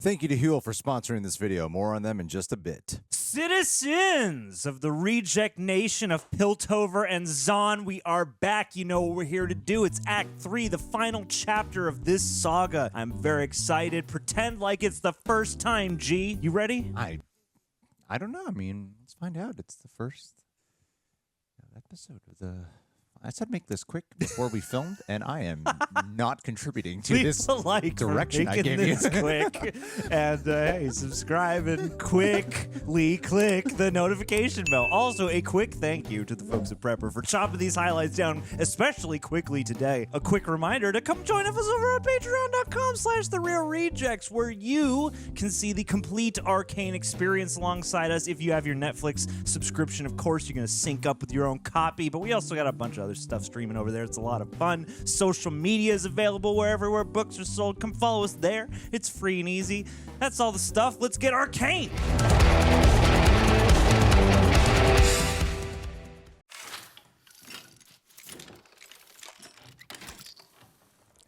Thank you to HUEL for sponsoring this video. More on them in just a bit. Citizens of the reject nation of Piltover and Zaun, we are back. You know what we're here to do. It's Act 3, the final chapter of this saga. I'm very excited. Pretend like it's the first time, G. You ready? I don't know. I mean, let's find out. It's the first episode of the... I said make this quick before we filmed, and I am not contributing to this direction I gave you. Quick. And hey, subscribe and quickly click the notification bell. Also, a quick thank you to the folks at Prepper for chopping these highlights down, especially quickly today. A quick reminder to come join us over at patreon.com/therealrejects, where you can see the complete Arcane experience alongside us. If you have your Netflix subscription, of course, you're going to sync up with your own copy, but we also got a bunch of other stuff streaming over there. It's a lot of fun. Social media is available where books are sold. Come follow us there. It's free and easy. That's all the stuff. Let's get Arcane.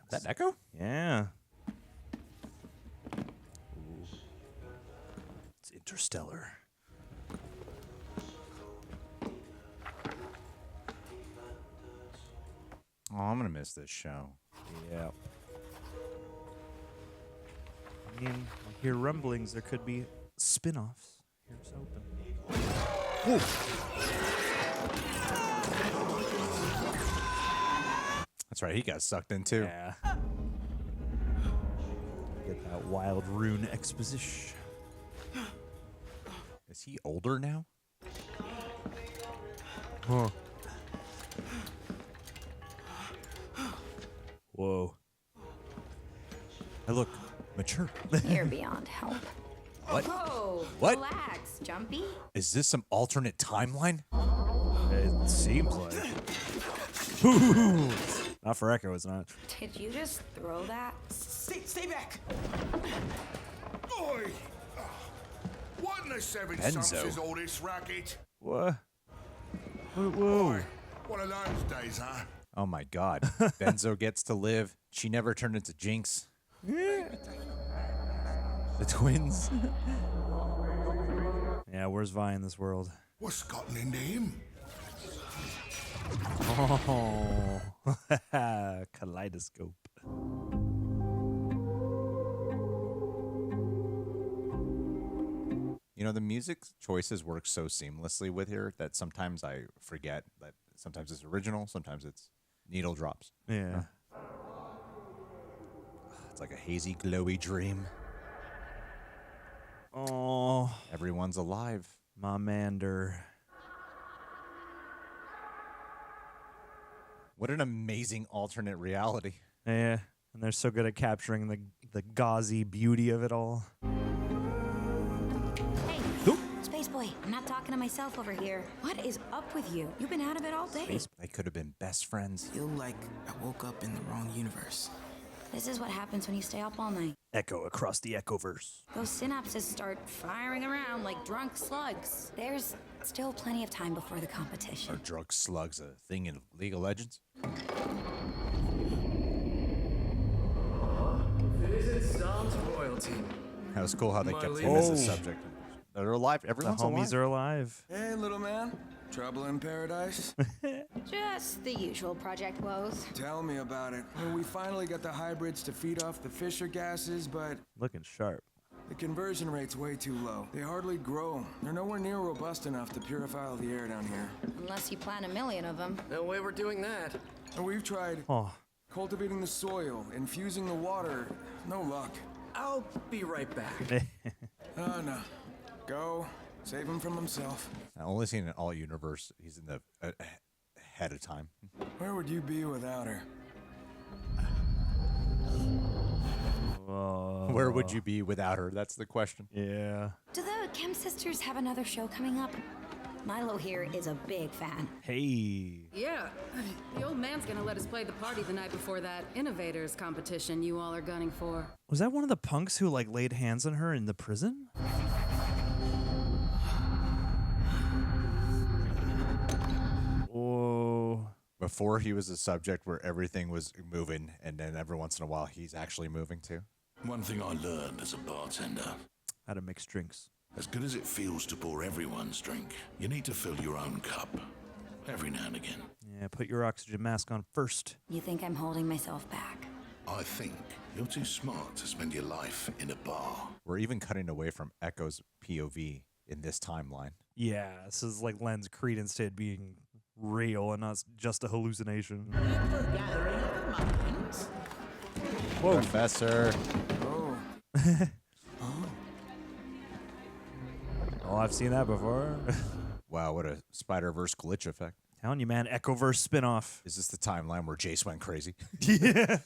That echo? Yeah. Ooh. It's interstellar. Oh, I'm going to miss this show. Yeah. I mean, I hear rumblings there could be spin-offs. Here's open. Whoa. That's right, he got sucked in too. Yeah. Get that Wild Rune exposition. Is he older now? Huh. Whoa. I look mature. You're beyond help. What? Whoa, What? Relax, Jumpy. Is this some alternate timeline? It seems like. Not for Echo, it's not. Did you just throw that? Stay back! Oi! What in the seven Benzo. sumps is all this racket? What? Whoa. Oi, one of those days, huh? Oh my god. Benzo gets to live. She never turned into Jinx. The twins. Yeah, where's Vi in this world? What's gotten into him? Oh. Kaleidoscope. You know, the music choices work so seamlessly with her that sometimes I forget that sometimes it's original, sometimes it's needle drops. Yeah. It's like a hazy, glowy dream. Oh, Everyone's alive. my mander. What an amazing alternate reality. Yeah, and they're so good at capturing the gauzy beauty of it all. Hey, Space Boy, I'm not talking to myself over here. What is up with you? You've been out of it all day. They could have been best friends. Feel like I woke up in the wrong universe. This is what happens when you stay up all night. Echo across the Echoverse. Those synapses start firing around like drunk slugs. There's still plenty of time before the Are competition. drug slugs a thing in League of Legends? Visit Dom's royalty. That was cool how they My kept lead. him as a Oh. subject. They're alive. The Everyone's homies alive. are alive. Hey, little man. Trouble in paradise? Just the usual project woes. Tell me about it. Well, we finally got the hybrids to feed off the Fisher gases, but Looking sharp. the conversion rate's way too low. They hardly grow. They're nowhere near robust enough to purify all the air down here. Unless you plant 1,000,000 of them. No way we're doing that. And we've tried Oh, cultivating the soil, infusing the water. No luck. I'll be right back. Oh, no. Go. Save him from himself. I only seen an all universe. He's in the ahead of time. Where would you be without her? Where would you be without her? That's the question. yeah. Do the Chem Sisters have another show coming up? Milo here is a big fan. Hey. Yeah, the old man's gonna let us play the party the night before that Innovators competition you all are gunning for. Was that one of the punks who like laid hands on her in the prison? Oh. Before he was a subject where everything was moving, and then every once in a while he's actually moving too. One thing I learned as a bartender. How to mix drinks. As good as it feels to pour everyone's drink, you need to fill your own cup. Every now and again. Yeah, put your oxygen mask on first. You think I'm holding myself back? I think you're too smart to spend your life in a bar. We're even cutting away from Echo's POV in this timeline. Yeah, this is like lends credence to it being real and not just a hallucination. Whoa. Professor. Oh. Oh, I've seen that before. Wow, what a Spider-Verse glitch effect. Telling you, man, Echoverse spinoff. Is this the timeline where Jayce went crazy? Yeah.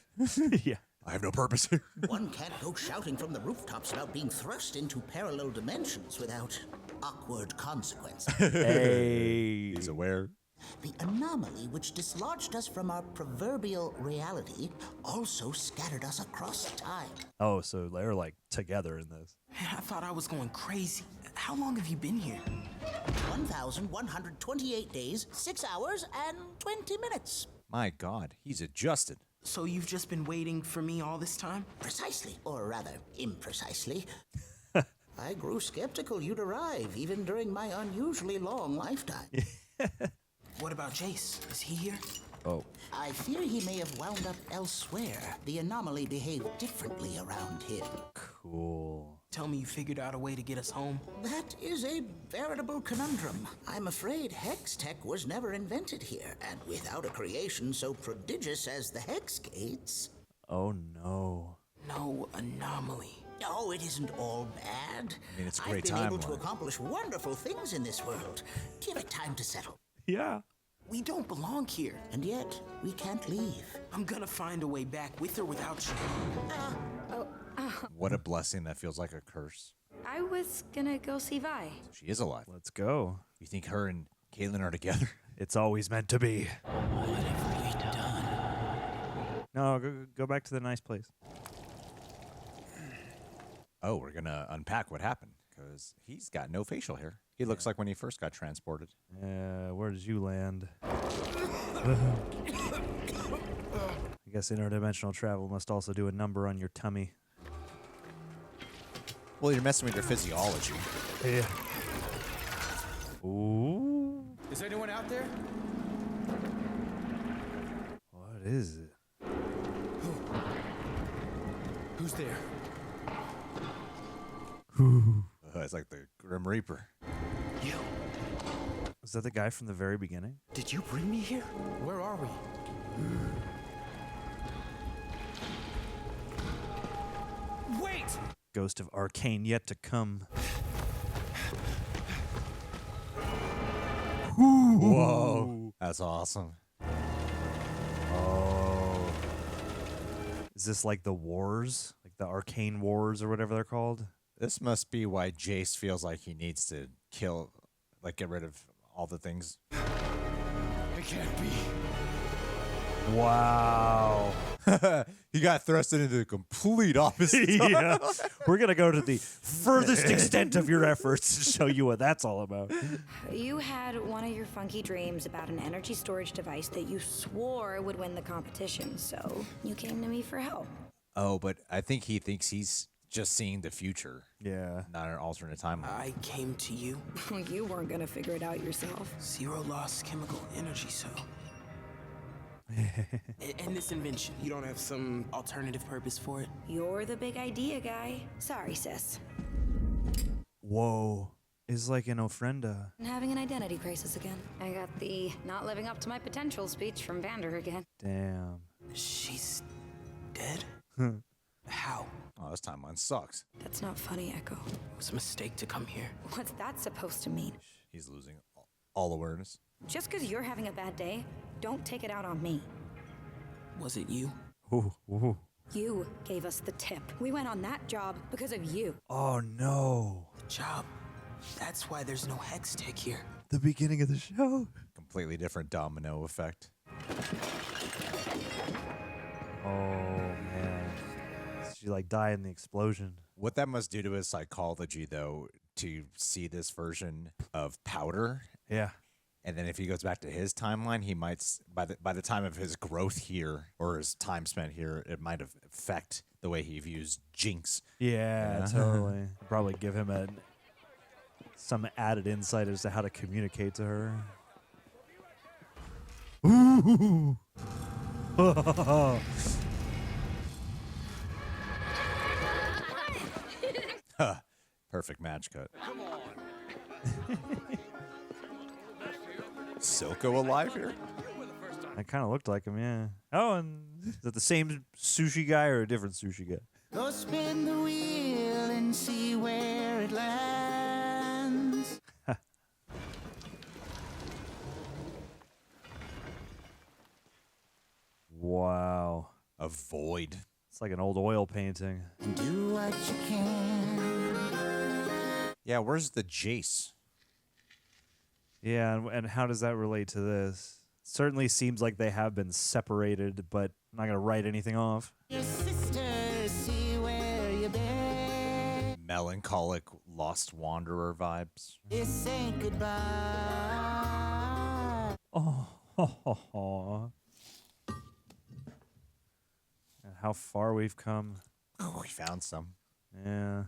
Yeah. I have no purpose here. One can't go shouting from the rooftops about being thrust into parallel dimensions without awkward consequences. Hey. He's aware. The anomaly which dislodged us from our proverbial reality also scattered us across time. Oh, so they're like together in this. Man, I thought I was going crazy. How long have you been here? 1,128 days, 6 hours, and 20 minutes. My God, he's adjusted. So you've just been waiting for me all this time? Precisely, or rather, imprecisely. I grew skeptical you'd arrive, even during my unusually long lifetime. What about Jayce? Is he here? Oh. I fear he may have wound up elsewhere. The anomaly behaved differently around him. Cool. Tell me you figured out a way to get us home. That is a veritable conundrum. I'm afraid hex tech was never invented here, and without a creation so prodigious as the hex gates. Oh, no. No anomaly. Oh, it isn't all bad. I mean, it's a I've great been able to timeline. accomplish wonderful things in this world. Give it time to settle. Yeah. We don't belong here. And yet, we can't leave. I'm gonna find a way back with or without you. What a blessing that feels like a curse. I was gonna go see Vi. She is alive. Let's go. You think her and Caitlyn are together? It's always meant to be. What have we done? No, go back to the nice place. Oh, we're gonna unpack what happened because he's got no facial hair. He looks like when he first got transported. Where did you land? I guess interdimensional travel must also do a number on your tummy. Well, you're messing with your physiology. Yeah. Ooh. Is anyone out there? What is it? Who's there? It's like the Grim Reaper. You. Was that the guy from the very beginning? Did you bring me here? Where are we? Wait! Ghost of Arcane yet to come. Whoa. That's awesome. Oh. Is this like the wars? Like the Arcane Wars or whatever they're called? This must be why Jayce feels like he needs to kill, like get rid of all the things. It can't be. Wow. He got thrusted into the complete opposite. Yeah. We're going to go to the furthest extent of your efforts to show you what that's all about. You had one of your funky dreams about an energy storage device that you swore would win the competition, so you came to me for help. Oh, but I think he thinks he's just seeing the future, Yeah. not an alternate timeline. I came to you. You weren't gonna figure it out yourself. Zero loss chemical energy cell. And this invention, you don't have some alternative purpose for it? You're the big idea guy. Sorry, sis. Whoa. It's like an ofrenda. I'm having an identity crisis again. I got the not living up to my potential speech from Vander again. Damn. She's dead? How? Oh, this timeline sucks. That's not funny, Echo. It was a mistake to come here. What's that supposed to mean? He's losing all awareness. Just because you're having a bad day, don't take it out on me. Was it you? Ooh, ooh. You gave us the tip. We went on that job because of you. Oh, no. The job. That's why there's no hex tech here. The beginning of the show. Completely different domino effect. Oh, man. She, like, died in the explosion. What that must do to his psychology, though, to see this version of Powder, Yeah. and then if he goes back to his timeline, he might, by the time of his growth here or his time spent here, it might affect the way he views Jinx. Yeah, totally. Probably give him some added insight as to how to communicate to her. Ooh. Perfect match cut. Silco alive here? That kind of looked like him, yeah. Oh, and is that the same sushi guy or a different sushi guy? Go spin the wheel and see where it lands. Wow. A void. It's like an old oil painting. Do what you can. Yeah, where's the Jayce? Yeah, and how does that relate to this? Certainly seems like they have been separated, but I'm not going to write anything off. Your sister, see where you been. Melancholic Lost Wanderer vibes. This ain't goodbye. Oh. And how far we've come. Oh, we found some. Yeah.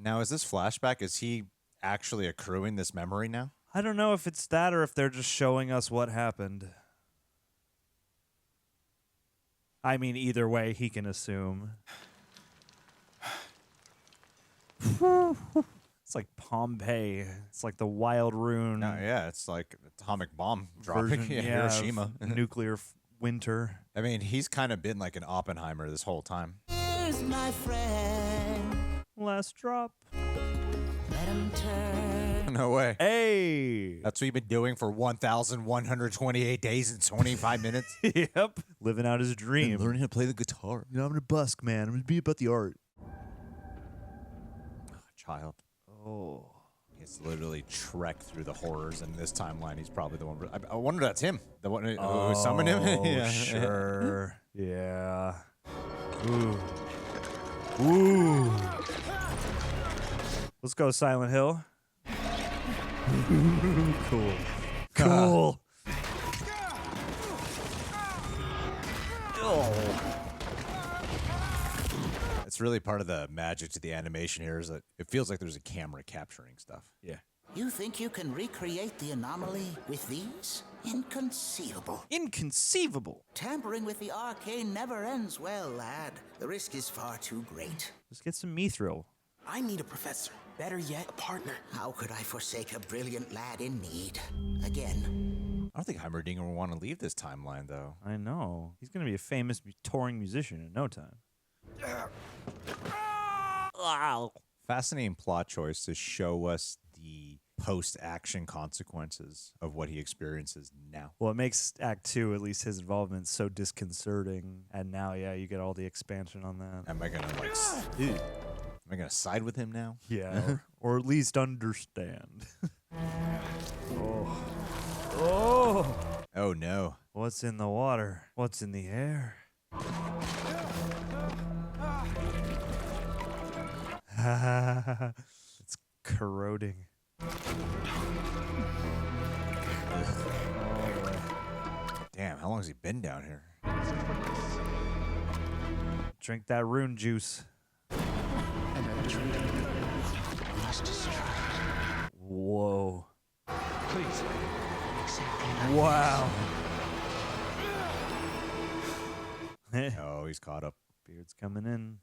Now, is this flashback? Is he actually accruing this memory now? I don't know if it's that or if they're just showing us what happened. I mean, either way, he can assume. It's like Pompeii. It's like the Wild Rune. No, yeah, it's like atomic bomb dropping version, in yeah, of Hiroshima. nuclear winter. I mean, he's kind of been like an Oppenheimer this whole time. Here's my friend. Last drop. Let him turn. No way. Hey! That's what you've been doing for 1,128 days and 25 minutes? Yep. Living out his dream. Learning how to play the guitar. You know, I'm gonna busk, man. I'm gonna be about the art. Child. Oh. He's literally trekked through the horrors, and this timeline, he's probably the one. I wonder if that's him. The one who summoned him? Oh, Yeah. sure. Yeah. Ooh. Ooh. Let's go, Silent Hill. Cool. Cool. Oh. It's really part of the magic to the animation here is that it feels like there's a camera capturing stuff. Yeah. You think you can recreate the anomaly with these? Inconceivable. Inconceivable. Tampering with the arcane never ends well, lad. The risk is far too great. Let's get some mithril. I need a professor. Better yet, a partner. How could I forsake a brilliant lad in need? Again. I don't think Heimerdinger will want to leave this timeline, though. I know. He's going to be a famous touring musician in no time. Fascinating plot choice to show us the post-action consequences of what he experiences now. Well, it makes Act 2, at least his involvement, so disconcerting. And now, yeah, you get all the expansion on that. Am I gonna am I gonna side with him now? Yeah, or at least understand. Oh. Oh! Oh no. What's in the water? What's in the air? It's corroding. Damn, how long has he been down here? Drink that rune juice. Whoa. Please. Wow. Oh, he's caught up. Beard's coming in.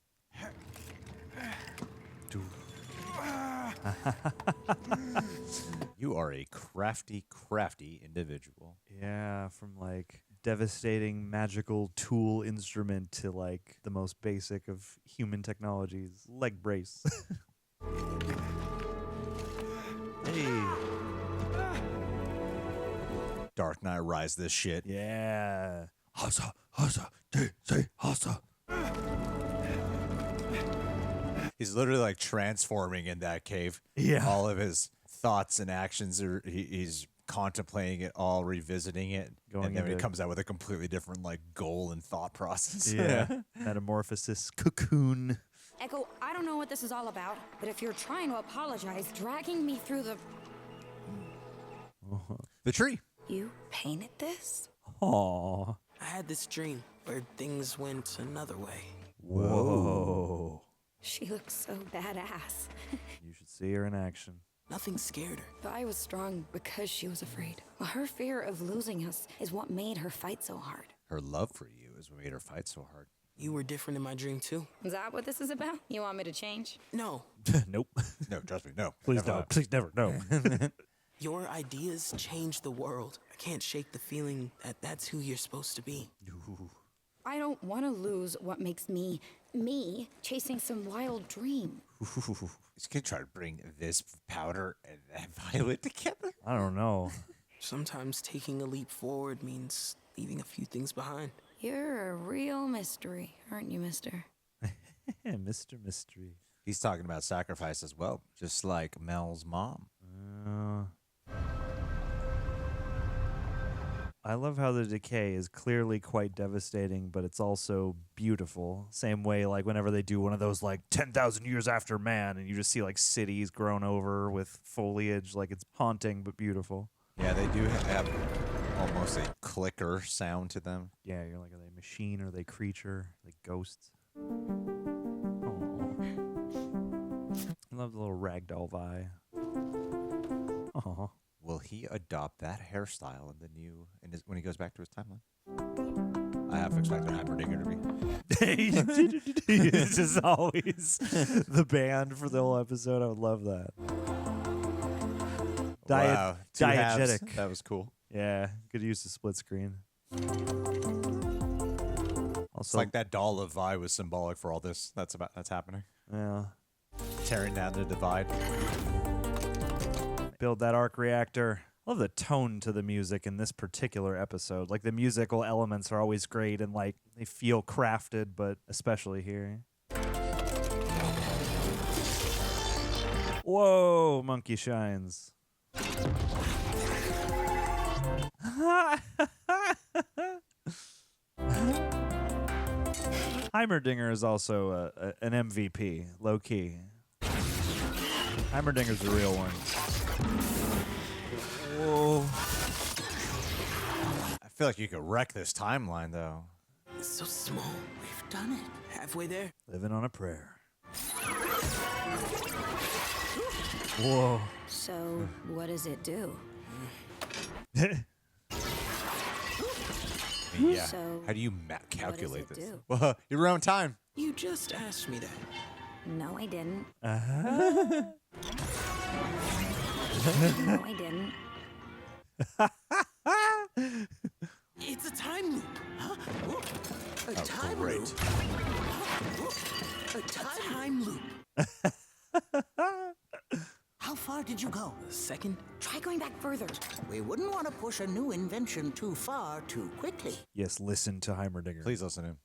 You are a crafty, crafty individual. Yeah, from like devastating magical tool instrument to like the most basic of human technologies, leg brace. Hey. Dark Knight Rise this shit. Yeah. Hasa, hasa, say hasa. He's literally like transforming in that cave. Yeah. All of his thoughts and actions are he's contemplating it all, revisiting it, and then he comes out with a completely different like goal and thought process. Yeah. Metamorphosis cocoon. Echo, I don't know what this is all about, but if you're trying to apologize, dragging me through the... The tree. You painted this? Aw. I had this dream where things went another way. Whoa. She looks so badass. You should see her in action. Nothing scared her. I was strong because she was afraid. Well, her fear of losing us is what made her fight so hard. Her love for you is what made her fight so hard. You were different in my dream, too. Is that what this is about? You want me to change? No, Nope. No, trust me, no. Please Never don't. have. Please never. No. your ideas changed the world. I can't shake the feeling that that's who you're supposed to be. I don't want to lose what makes me, chasing some wild dream. He's gonna try to bring this powder and that violet together. I don't know. Sometimes taking a leap forward means leaving a few things behind. You're a real mystery, aren't you, mister? Mr. Mystery. He's talking about sacrifice as well, just like Mel's mom. I love how the decay is clearly quite devastating, but it's also beautiful. Same way, like, whenever they do one of those, like, 10,000 years after man, and you just see, like, cities grown over with foliage. Like, it's haunting, but beautiful. Yeah, they do have almost a clicker sound to them. Yeah, you're like, are they machine? Are they creature? Are they ghosts? Aw. I love the little ragdoll vibe. Aw. Will he adopt that hairstyle in the new when he goes back to his timeline? I have expected Heimerdinger to be. It's just always the band for the whole episode. I would love that. Wow, two halves. Diegetic. That was cool. Yeah, could use the split screen. It's Also, like that doll of Vi was symbolic for all this. That's happening. yeah, Tearing down the divide. build that arc reactor. I love the tone to the music in this particular episode. Like, the musical elements are always great and, like, they feel crafted, but especially here. Whoa, monkey shines. Heimerdinger is also an MVP, low key. Heimerdinger's the real one. Whoa. I feel like you could wreck this timeline, though. It's so small. We've done it. Halfway there. Living on a prayer. Whoa. So, what does it do? Yeah. So, How do you calculate it this? do? Well, your own time. You just asked me that. No, I didn't. Uh-huh. No, I didn't. It's a time loop. Huh? A time great. loop? A Time loop. How far did you go? A second. Try going back further. We wouldn't want to push a new invention too far too quickly. Yes, listen to Heimerdinger. Please listen to him.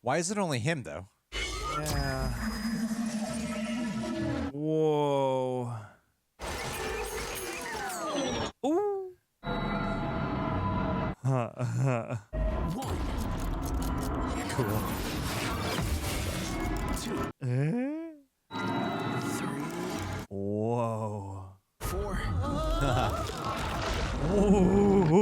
Why is it only him, though? Yeah. Whoa. Ooh. One. Cool. Two. Three. Whoa. Four.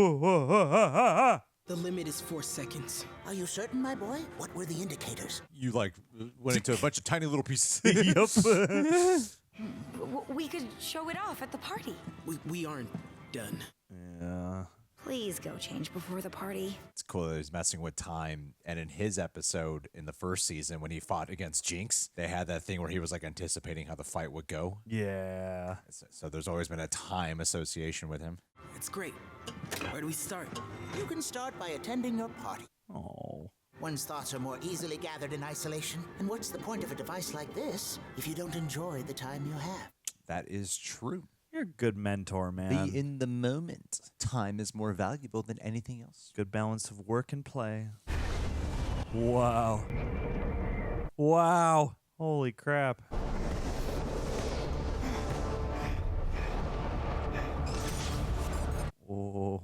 Whoa. The limit is 4 seconds. Are you certain, my boy? What were the indicators? You, like, went into a bunch of tiny little pieces. We could show it off at the party. We aren't done. Yeah. Please go change before the party. It's cool that he's messing with time. And in his episode in the first season, when he fought against Jinx, they had that thing where he was like anticipating how the fight would go. Yeah. So there's always been a time association with him. It's great. Where do we start? You can start by attending your party. Oh. One's thoughts are more easily gathered in isolation. And what's the point of a device like this if you don't enjoy the time you have? That is true. You're a good mentor, man. Be in the moment. Time is more valuable than anything else. Good balance of work and play. Wow. Wow. Holy crap. Oh.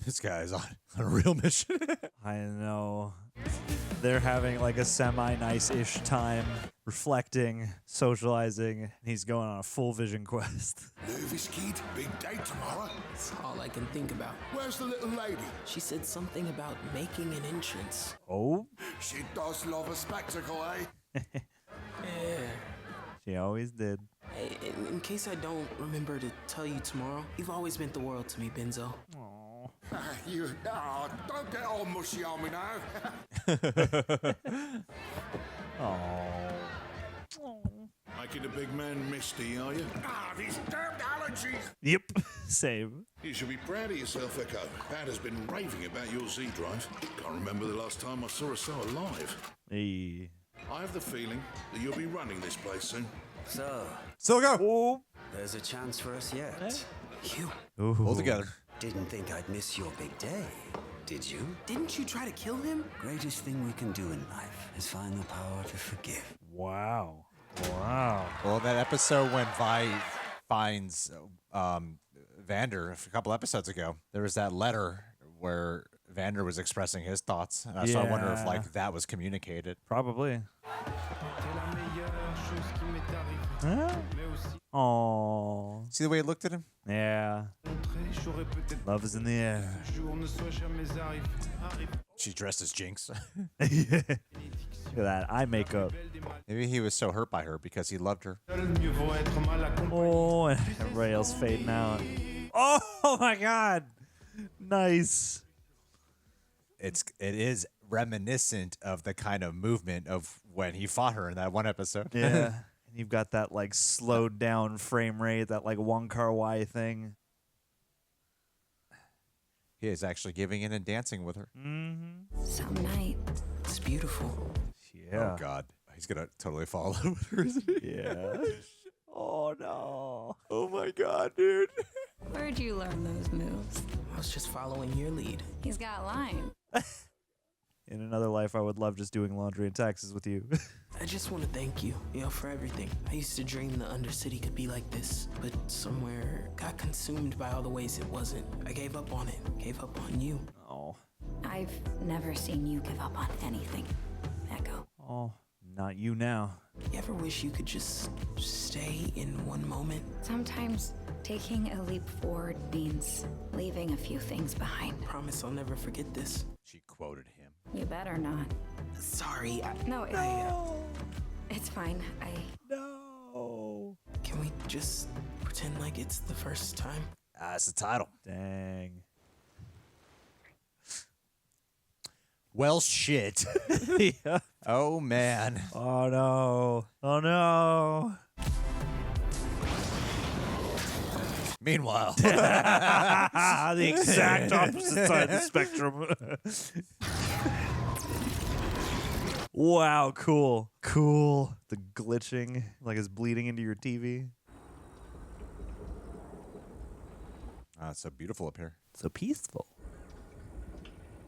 This guy's on a real mission. I know. They're having like a semi-nice-ish time. reflecting, socializing, and he's going on a full vision quest. Nervous kid? Big day tomorrow? That's all I can think about. Where's the little lady? She said something about making an entrance. Oh? She does love a spectacle, eh? Yeah. She always did. Hey, in case I don't remember to tell you tomorrow, you've always meant the world to me, Benzo. Aww. Don't get all mushy on me now. Aww. Making a big man misty, are you? These damned allergies! Yep, same. You should be proud of yourself, Echo. Pat has been raving about your Z drive. Can't remember the last time I saw her so alive. Hey. I have the feeling that you'll be running this place soon. So, Silgo! Oh. there's a chance for us yet. You Ooh. Hold together. Didn't think I'd miss your big day, did you? didn't you try to kill him? Greatest thing we can do in life is find the power to forgive. Wow. Wow. Well, that episode when Vi finds Vander a couple episodes ago, there was that letter where Vander was expressing his thoughts. And so I wonder if Yeah. like that was communicated. Probably. Huh? Oh. See the way he looked at him? Yeah. Love is in the air. She dressed as Jinx. Look at that eye makeup. Maybe he was so hurt by her because he loved her. Oh, and everybody else fading out. Oh my God. Nice. It is reminiscent of the kind of movement of when he fought her in that one episode. Yeah. And you've got that like slowed down frame rate, that like Wong Kar-wai thing. He is actually giving in and dancing with her. Mm-hmm. Some night. It's beautiful. Yeah. Oh God, he's gonna totally fall in love with her, isn't he? Yeah. Oh no. Oh my God, dude. Where'd you learn those moves? I was just following your lead. He's got lines. In another life, I would love just doing laundry and taxes with you. I just want to thank you, for everything. I used to dream the Undercity could be like this, but somewhere got consumed by all the ways it wasn't. I gave up on it, gave up on you. Oh. I've never seen you give up on anything, Echo. Oh, not you now. You ever wish you could just stay in one moment? Sometimes taking a leap forward means leaving a few things behind. Promise I'll never forget this. She quoted him. You better not. Sorry, No, it's fine. No. Can we just pretend like it's the first time? That's the title. Dang. Well, shit. Yeah. Oh man. Oh no. Oh no. Meanwhile, The exact opposite side of the spectrum. Wow, cool. Cool. The glitching, like it's bleeding into your TV. it's so beautiful up here. So peaceful.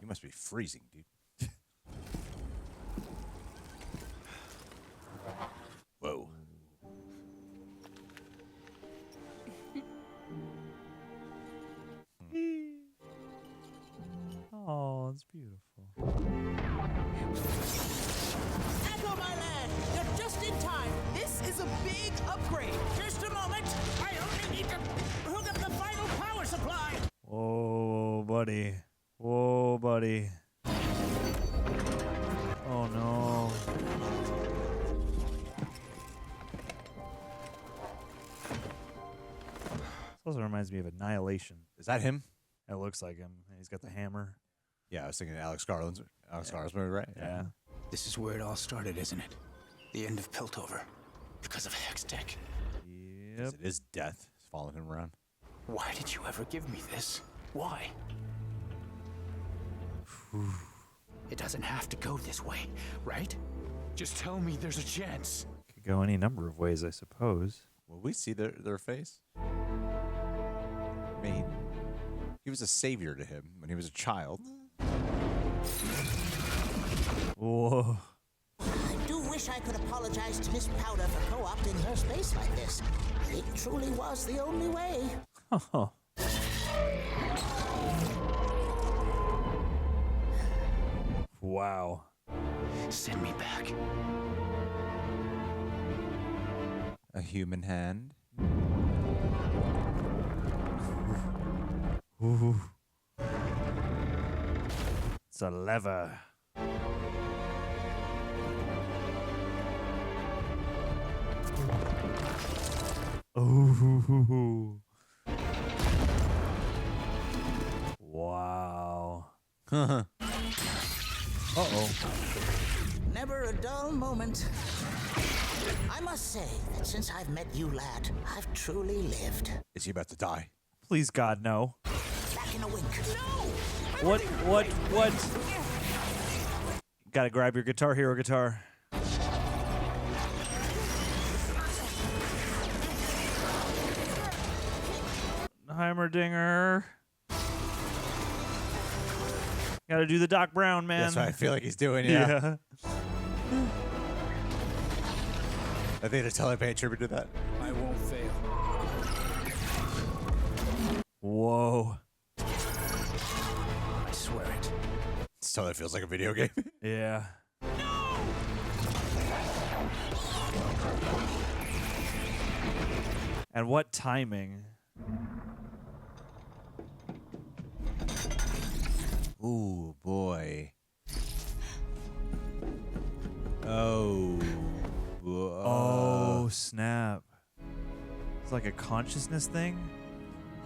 You must be freezing, dude. Whoa. Oh, it's beautiful. Echo, my lad, you're just in time. This is a big upgrade. Just a moment. I only need to hook up the final power supply. Whoa, buddy. Whoa, buddy. Oh, no. This also reminds me of Annihilation. Is that him? It looks like him. And he's got the hammer. Yeah, I was thinking Alex Garland's movie, right? Yeah. This is where it all started, isn't it? The end of Piltover. Because of Hextech. Yep. It is death following him around. Why did you ever give me this? Why? It doesn't have to go this way, right? Just tell me there's a chance. Could go any number of ways, I suppose. Will we see their face? I mean, he was a savior to him when he was a child. Whoa. I do wish I could apologize to Miss Powder for co-opting her space like this. It truly was the only way. Oh. Wow. Send me back. A human hand. Ooh. It's a lever. Ooh. Wow. Uh-oh. Never a dull moment. I must say that since I've met you, lad, I've truly lived. Is he about to die? Please, God, no. Back in a wink. No! What? Gotta grab your guitar, hero guitar. Heimerdinger. Gotta do the Doc Brown, man. That's what I feel like he's doing, yeah. I think to tell I pay a tribute to that. I won't fail. Whoa. I swear it. It totally feels like a video game. Yeah. And what timing? Ooh, boy. Oh. Oh, snap. It's like a consciousness thing?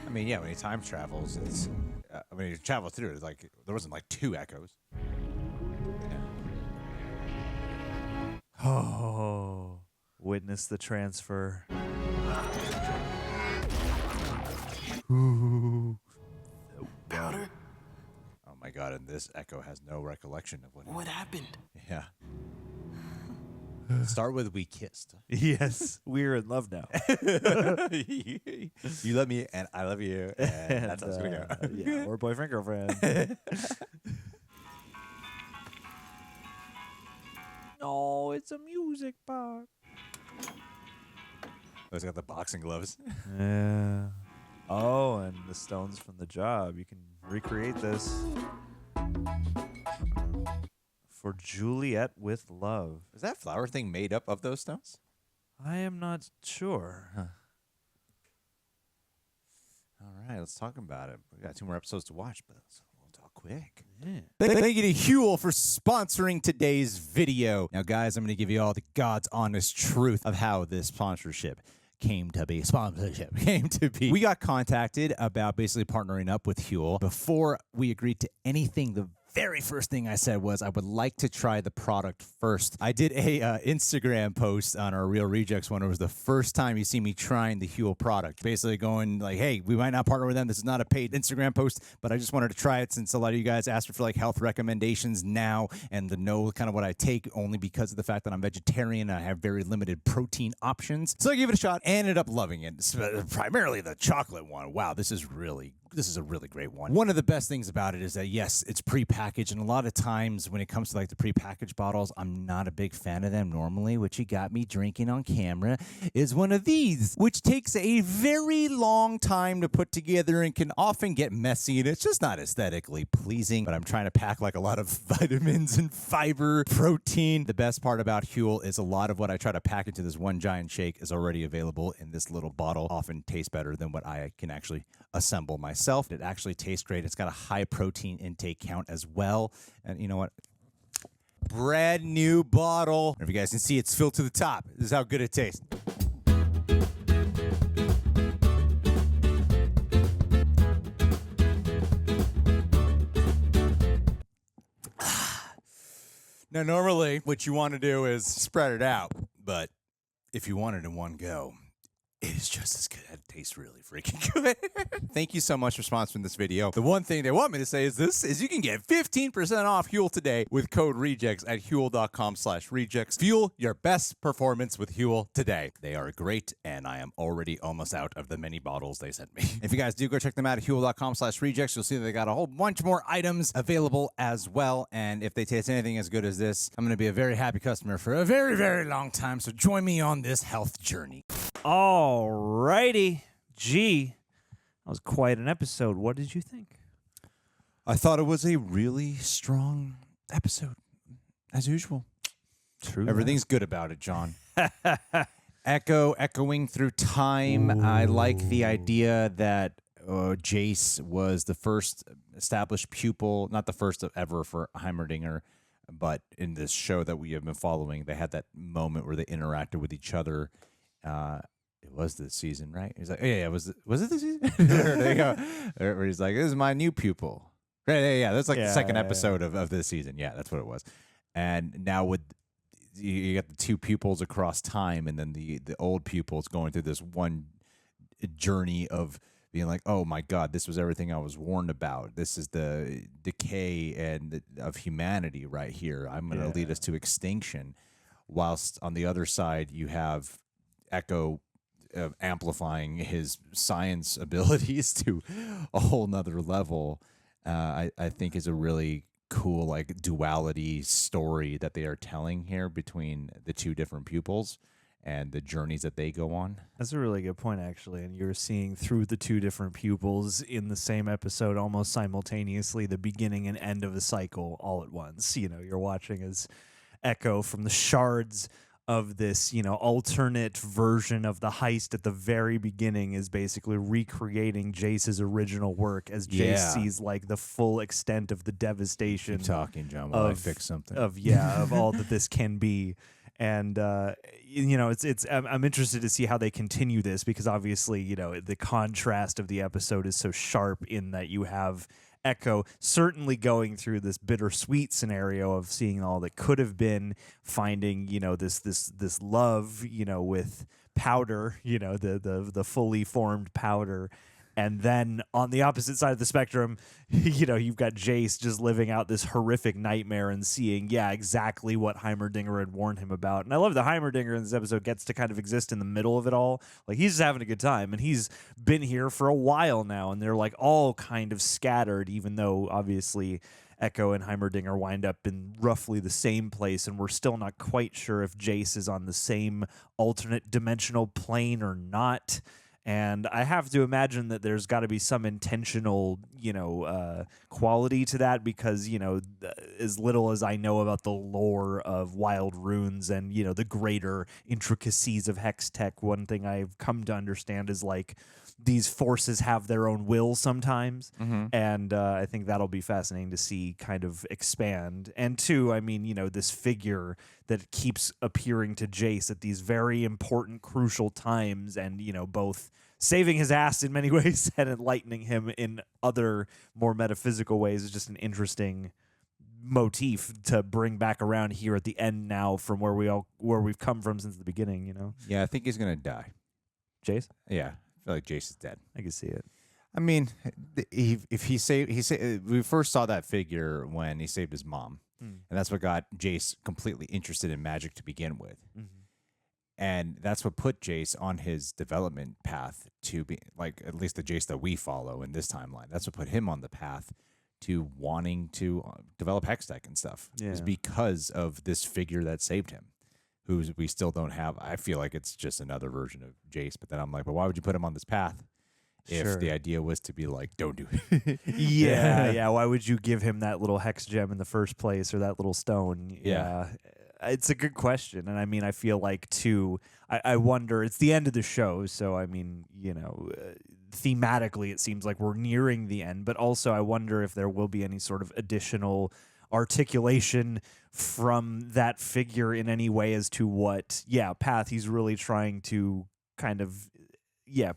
I mean, yeah, when he time travels, it's... when he travels through it, it's like, there wasn't like 2 echoes. Yeah. Oh. Witness the transfer. Ooh. Powder? Oh my god, and this echo has no recollection of What happened? Yeah. Start with "We kissed." Yes, we're in love now. You love me, and I love you, and that's how it's gonna go. Yeah, we're boyfriend girlfriend. Oh, it's a music box. Oh, he's got the boxing gloves. Yeah. Oh, and the stones from the job. You can recreate this. For Juliet with love. Is that flower thing made up of those stones? I am not sure. Huh. All right, let's talk about it. We got 2 more episodes to watch, but we'll talk quick. Yeah. Thank you to HUEL for sponsoring today's video. Now, guys, I'm going to give you all the God's honest truth of how this sponsorship came to be. We got contacted about basically partnering up with HUEL. Before we agreed to anything, the very first thing I said was I would like to try the product first. I did a Instagram post on our Real Rejects one. It was the first time you see me trying the HUEL product. Basically going like, hey, we might not partner with them. This is not a paid Instagram post, but I just wanted to try it since a lot of you guys asked for like health recommendations now and to know kind of what I take only because of the fact that I'm vegetarian and I have very limited protein options. So I gave it a shot and ended up loving it. Primarily the chocolate one. Wow, this is a really great one. One of the best things about it is that, yes, it's prepackaged, and a lot of times when it comes to like the prepackaged bottles, I'm not a big fan of them normally. What you got me drinking on camera is one of these, which takes a very long time to put together and can often get messy, and it's just not aesthetically pleasing, but I'm trying to pack like a lot of vitamins and fiber, protein. The best part about HUEL is a lot of what I try to pack into this one giant shake is already available in this little bottle. Often tastes better than what I can actually assemble myself. It actually tastes great. It's got a high protein intake count as well. And you know what? Brand new bottle. If you guys can see, it's filled to the top. This is how good it tastes. Now, normally what you want to do is spread it out, but if you want it in one go, it is just as good. It tastes really freaking good. Thank you so much for sponsoring this video. The one thing they want me to say is you can get 15% off HUEL today with code REJECTS at HUEL.com/rejects. Fuel your best performance with HUEL today. They are great, and I am already almost out of the many bottles they sent me. If you guys do go check them out at HUEL.com/rejects, you'll see that they got a whole bunch more items available as well. And if they taste anything as good as this, I'm going to be a very happy customer for a very, very long time. So join me on this health journey. Alrighty. Gee, that was quite an episode. What did you think? I thought it was a really strong episode, as usual. True. Everything's good about it, John. Echoing through time. Ooh. I like the idea that Jayce was the first established pupil, not the first ever for Heimerdinger, but in this show that we have been following, they had that moment where they interacted with each other. It was this season, right? He's like, yeah, was it this season? There you go. Where he's like, this is my new pupil. Yeah, that's like the second episode of this season. Yeah, that's what it was. And now with you got the two pupils across time, and then the old pupils going through this one journey of being like, oh my God, this was everything I was warned about. This is the decay of humanity right here. I'm going to lead us to extinction. Whilst on the other side, you have Echo amplifying his science abilities to a whole nother level. I think is a really cool like duality story that they are telling here between the two different pupils and the journeys that they go on. That's a really good point, actually. And you're seeing through the two different pupils in the same episode almost simultaneously the beginning and end of the cycle all at once. You know, you're watching as Echo from the shards of this, you know, alternate version of the heist at the very beginning is basically recreating Jayce's original work as Jayce sees like the full extent of the devastation. Keep talking, John, while I fix something. Of all that this can be. And you know, I'm interested to see how they continue this, because obviously, you know, the contrast of the episode is so sharp in that you have Echo certainly going through this bittersweet scenario of seeing all that could have been, finding, you know, this love, you know, with Powder, you know, the fully formed Powder. And then on the opposite side of the spectrum, you know, you've got Jayce just living out this horrific nightmare and seeing, exactly what Heimerdinger had warned him about. And I love that Heimerdinger in this episode gets to kind of exist in the middle of it all. Like, he's just having a good time, and he's been here for a while now, and they're like all kind of scattered, even though obviously Echo and Heimerdinger wind up in roughly the same place, and we're still not quite sure if Jayce is on the same alternate dimensional plane or not. And I have to imagine that there's got to be some intentional, you know, quality to that, because, you know, as little as I know about the lore of Wild Runes and, you know, the greater intricacies of Hex Tech, one thing I've come to understand is, like, these forces have their own will sometimes. And I think that'll be fascinating to see kind of expand. And two, I mean, you know, this figure that keeps appearing to Jayce at these very important, crucial times, and, you know, both saving his ass in many ways and enlightening him in other more metaphysical ways is just an interesting motif to bring back around here at the end now, from where we've come from since the beginning, you know? Yeah, I think he's going to die. Jayce? Yeah. I feel like Jayce is dead. I can see it. I mean, we first saw that figure when he saved his mom, and that's what got Jayce completely interested in magic to begin with. And that's what put Jayce on his development path to be, like, at least the Jayce that we follow in this timeline. That's what put him on the path to wanting to develop Hextech and stuff. Is because of this figure that saved him, who we still don't have. I feel like it's just another version of Jayce, but then I'm like, but why would you put him on this path if the idea was to be like, don't do it? Yeah. Why would you give him that little hex gem in the first place, or that little stone? Yeah. It's a good question. And I mean, I feel like, too, I wonder, it's the end of the show. So, I mean, you know, thematically, it seems like we're nearing the end. But also, I wonder if there will be any sort of additional articulation from that figure in any way as to what path he's really trying to kind of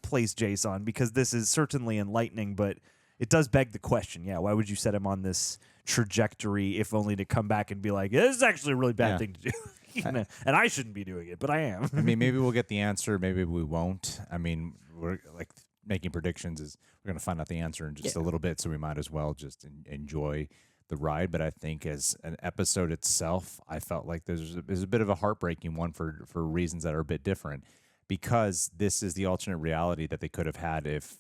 place Jayce on, because this is certainly enlightening, but it does beg the question, why would you set him on this trajectory if only to come back and be like, this is actually a really bad thing to do? You know, and I shouldn't be doing it, but I am. I mean, maybe we'll get the answer, maybe we won't. I mean, we're like making predictions is we're going to find out the answer in just a little bit, so we might as well just enjoy the ride. But I think as an episode itself, I felt like there's a bit of a heartbreaking one for reasons that are a bit different, because this is the alternate reality that they could have had if,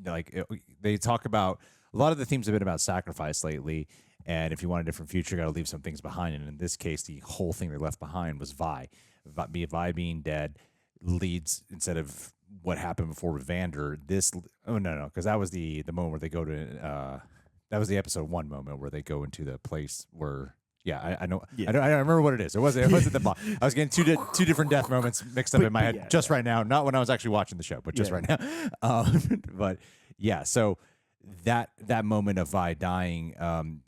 like, they talk about, a lot of the themes have been about sacrifice lately, and if you want a different future, you got to leave some things behind. And in this case, the whole thing they left behind was Vi being dead leads, instead of what happened before with Vander, because that was the moment where they go to that was the episode 1 moment where they go into the place where Yeah, I know. Yeah. I remember what it is. It wasn't the boss. I was getting two different death moments mixed up in my head right now. Not when I was actually watching the show, but just right now. But yeah, so that moment of Vi dying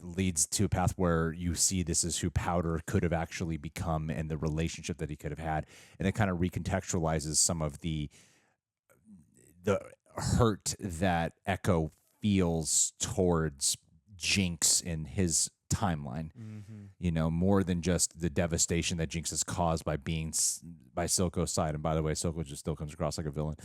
leads to a path where you see this is who Powder could have actually become and the relationship that he could have had, and it kind of recontextualizes some of the hurt that Echo feels towards Jinx in his timeline. You know, more than just the devastation that Jinx has caused by being by Silco's side. And by the way, Silco just still comes across like a villain,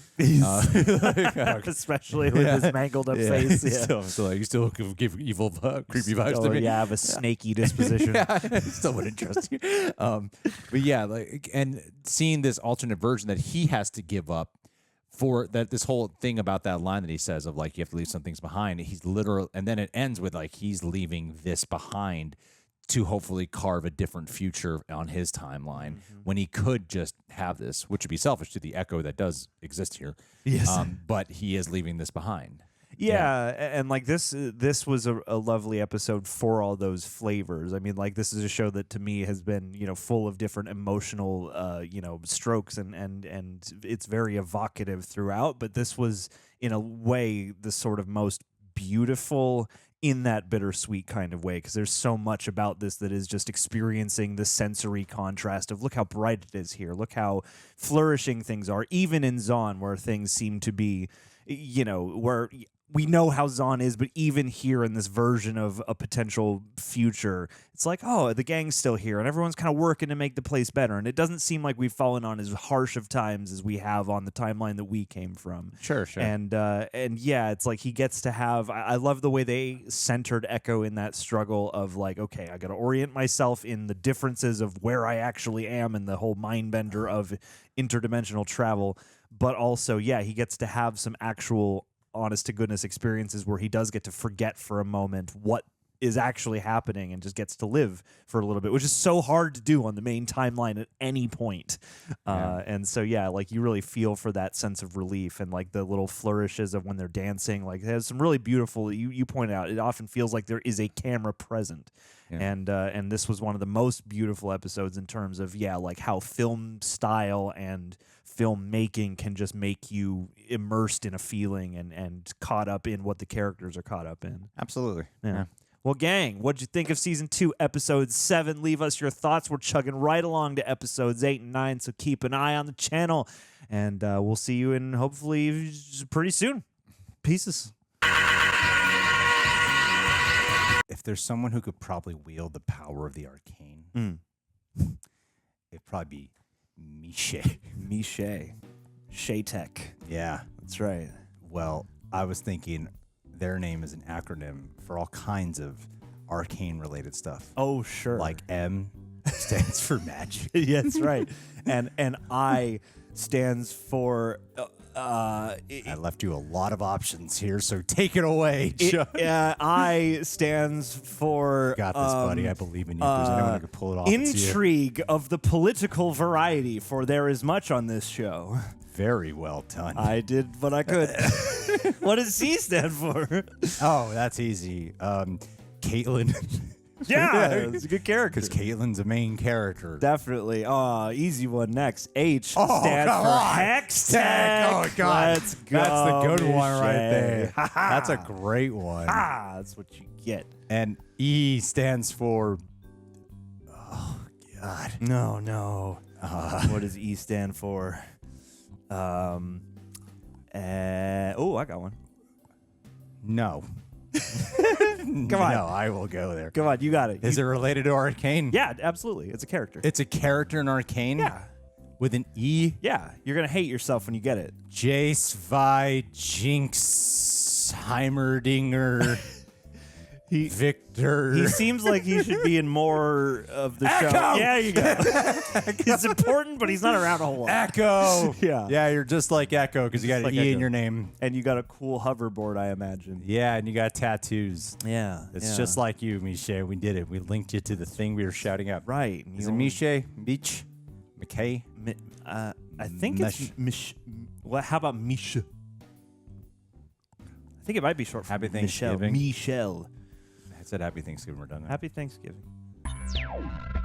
especially with his mangled up face. Yeah. You still give evil, creepy vibes to me. Yeah, I have a snaky disposition. Still wouldn't trust you. But yeah, like, and seeing this alternate version that he has to give up for that, this whole thing about that line that he says of like, you have to leave some things behind. He's literal, and then it ends with like, he's leaving this behind to hopefully carve a different future on his timeline when he could just have this, which would be selfish to the Echo that does exist here. Yes. But he is leaving this behind. Yeah, and like this was a lovely episode for all those flavors. I mean, like, this is a show that to me has been, you know, full of different emotional, you know, strokes and it's very evocative throughout. But this was, in a way, the sort of most beautiful in that bittersweet kind of way, because there's so much about this that is just experiencing the sensory contrast of look how bright it is here, look how flourishing things are, even in Zaun, where things seem to be, you know, where we know how Zaun is, but even here in this version of a potential future, it's like, oh, the gang's still here, and everyone's kind of working to make the place better. And it doesn't seem like we've fallen on as harsh of times as we have on the timeline that we came from. Sure. And yeah, it's like he gets to have. I love the way they centered Echo in that struggle of like, okay, I got to orient myself in the differences of where I actually am and the whole mind bender of interdimensional travel. But also, yeah, he gets to have some actual honest to goodness experiences where he does get to forget for a moment what is actually happening and just gets to live for a little bit, which is so hard to do on the main timeline at any point. And so, yeah, like you really feel for that sense of relief and like the little flourishes of when they're dancing. Like, it has some really beautiful, you pointed out, it often feels like there is a camera present. Yeah. And this was one of the most beautiful episodes in terms of, yeah, like how film style and filmmaking can just make you immersed in a feeling and caught up in what the characters are caught up in. Absolutely. Yeah. Well, gang, what'd you think of Season 2, Episode 7? Leave us your thoughts. We're chugging right along to Episodes 8 and 9, so keep an eye on the channel. And we'll see you in, hopefully, pretty soon. Pieces. If there's someone who could probably wield the power of the arcane, it'd probably be Miche. Shaytek. Yeah. That's right. Well, I was thinking their name is an acronym for all kinds of arcane-related stuff. Oh, sure. Like M stands for magic. Yeah, that's right. And I stands for... I left you a lot of options here, so take it away, Chuck. I stands for... You got this, buddy. I believe in you. If there's anyone who can pull it off, intrigue of the political variety, for there is much on this show. Very well done. I did what I could. What does C stand for? Oh, that's easy. Caitlyn. Yeah, it's a good character. Because Caitlin's a main character. Definitely. Easy one next. H stands for Hex Oh, Tech. God. Let's go. That's the good one right there. Ha-ha. That's a great one. That's what you get. And E stands for... Oh, God. No. What does E stand for? I got one. No. Come on. No, I will go there. Come on, you got it. Is it related to Arcane? Yeah, absolutely. It's a character. It's a character in Arcane? Yeah. With an E? Yeah, you're going to hate yourself when you get it. Jayce, Vi, Jinx, Heimerdinger, Viktor. He seems like he should be in more of the show. Yeah, you go. He's important, but he's not around a whole lot. Echo. Yeah. Yeah, you're just like Echo because you got an E in your name. And you got a cool hoverboard, I imagine. Yeah, and you got tattoos. Yeah. It's just like you, Miche. We did it. We linked you to the thing we were shouting out. Right. Is it Miche? Beach? McKay? I think it's Mich. What? How about Miche? I think it might be short for Happy Thanksgiving. Michelle. I said Happy Thanksgiving. We're done now. Happy Thanksgiving. Bye.